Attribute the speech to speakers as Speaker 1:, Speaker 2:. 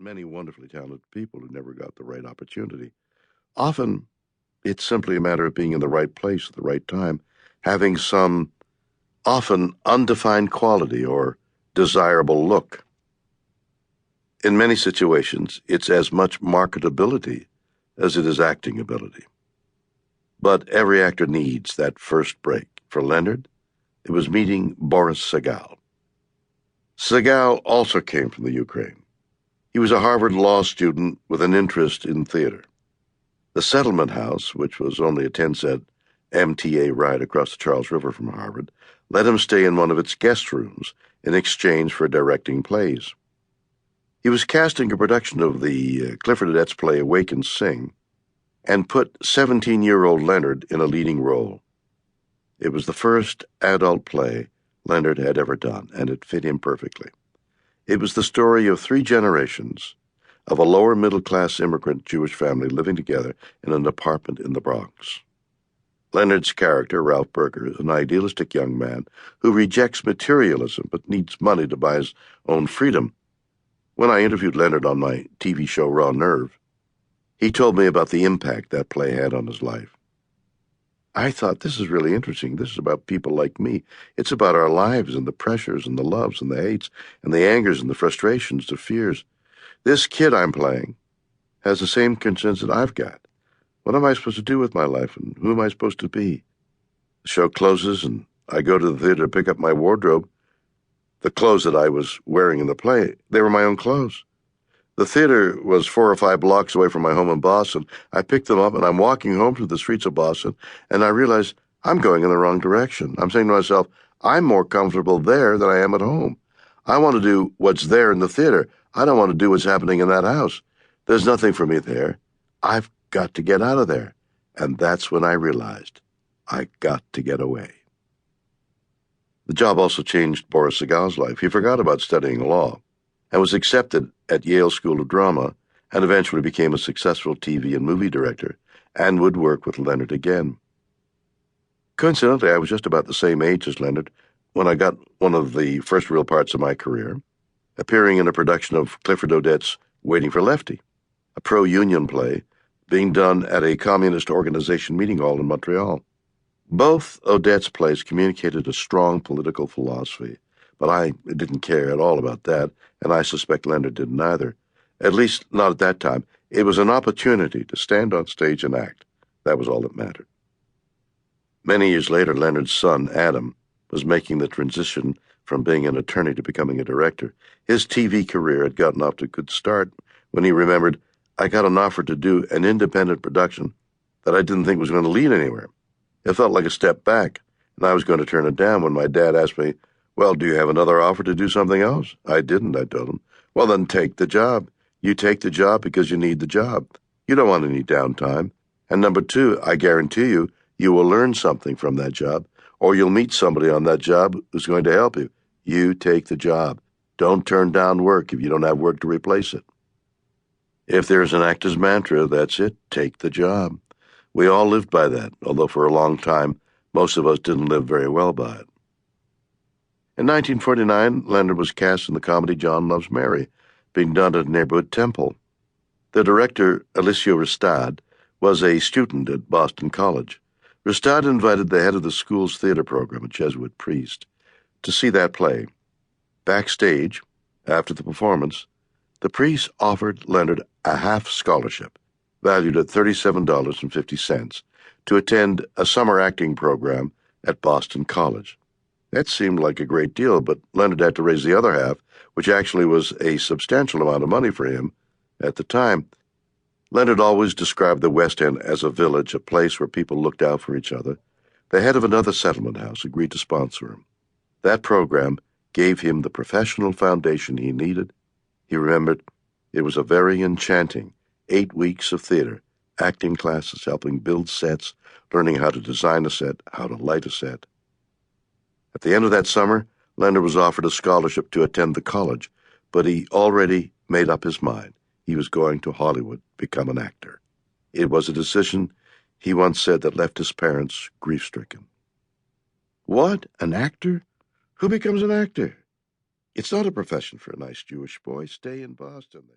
Speaker 1: many wonderfully talented people who never got the right opportunity. Often, it's simply a matter of being in the right place at the right time, having some often undefined quality or desirable look. In many situations, it's as much marketability as it is acting ability. But every actor needs that first break. For Leonard, it was meeting Boris Sagal. Sagal also came from the Ukraine. He was a Harvard law student with an interest in theater. The Settlement House, which was only a 10-cent MTA ride across the Charles River from Harvard, let him stay in one of its guest rooms in exchange for directing plays. He was casting a production of the Clifford Odets play Awake and Sing, and put 17-year-old Leonard in a leading role. It was the first adult play Leonard had ever done, and it fit him perfectly. It was the story of 3 generations of a lower-middle-class immigrant Jewish family living together in an apartment in the Bronx. Leonard's character, Ralph Berger, is an idealistic young man who rejects materialism but needs money to buy his own freedom. When I interviewed Leonard on my TV show Raw Nerve, he told me about the impact that play had on his life. I thought, this is really interesting. This is about people like me. It's about our lives and the pressures and the loves and the hates and the angers and the frustrations, the fears. This kid I'm playing has the same concerns that I've got. What am I supposed to do with my life, and who am I supposed to be? The show closes, and I go to the theater to pick up my wardrobe. The clothes that I was wearing in the play, they were my own clothes. The theater was 4 or 5 blocks away from my home in Boston. I picked them up, and I'm walking home through the streets of Boston, and I realize I'm going in the wrong direction. I'm saying to myself, I'm more comfortable there than I am at home. I want to do what's there in the theater. I don't want to do what's happening in that house. There's nothing for me there. I've got to get out of there. And that's when I realized I got to get away. The job also changed Boris Sagal's life. He forgot about studying law and was accepted at Yale School of Drama and eventually became a successful TV and movie director and would work with Leonard again. Coincidentally, I was just about the same age as Leonard when I got one of the first real parts of my career, appearing in a production of Clifford Odets' Waiting for Lefty, a pro-union play being done at a communist organization meeting hall in Montreal. Both Odets' plays communicated a strong political philosophy, but I didn't care at all about that, and I suspect Leonard didn't either. At least not at that time. It was an opportunity to stand on stage and act. That was all that mattered. Many years later, Leonard's son, Adam, was making the transition from being an attorney to becoming a director. His TV career had gotten off to a good start when he remembered, I got an offer to do an independent production that I didn't think was going to lead anywhere. It felt like a step back, and I was going to turn it down when my dad asked me, well, do you have another offer to do something else? I didn't, I told him. Well, then take the job. You take the job because you need the job. You don't want any downtime. And number 2, I guarantee you, you will learn something from that job, or you'll meet somebody on that job who's going to help you. You take the job. Don't turn down work if you don't have work to replace it. If there's an actor's mantra, that's it. Take the job. We all lived by that, although for a long time, most of us didn't live very well by it. In 1949, Leonard was cast in the comedy John Loves Mary, being done at a neighborhood temple. The director, Alicia Ristad, was a student at Boston College. Ristad invited the head of the school's theater program, a Jesuit priest, to see that play. Backstage, after the performance, the priest offered Leonard a half scholarship, valued at $37.50, to attend a summer acting program at Boston College. That seemed like a great deal, but Leonard had to raise the other half, which actually was a substantial amount of money for him at the time. Leonard always described the West End as a village, a place where people looked out for each other. The head of another settlement house agreed to sponsor him. That program gave him the professional foundation he needed. He remembered it was a very enchanting 8 weeks of theater, acting classes, helping build sets, learning how to design a set, how to light a set. At the end of that summer, Leonard was offered a scholarship to attend the college, but he already made up his mind. He was going to Hollywood, become an actor. It was a decision, he once said, that left his parents grief-stricken. What? An actor? Who becomes an actor? It's not a profession for a nice Jewish boy. Stay in Boston.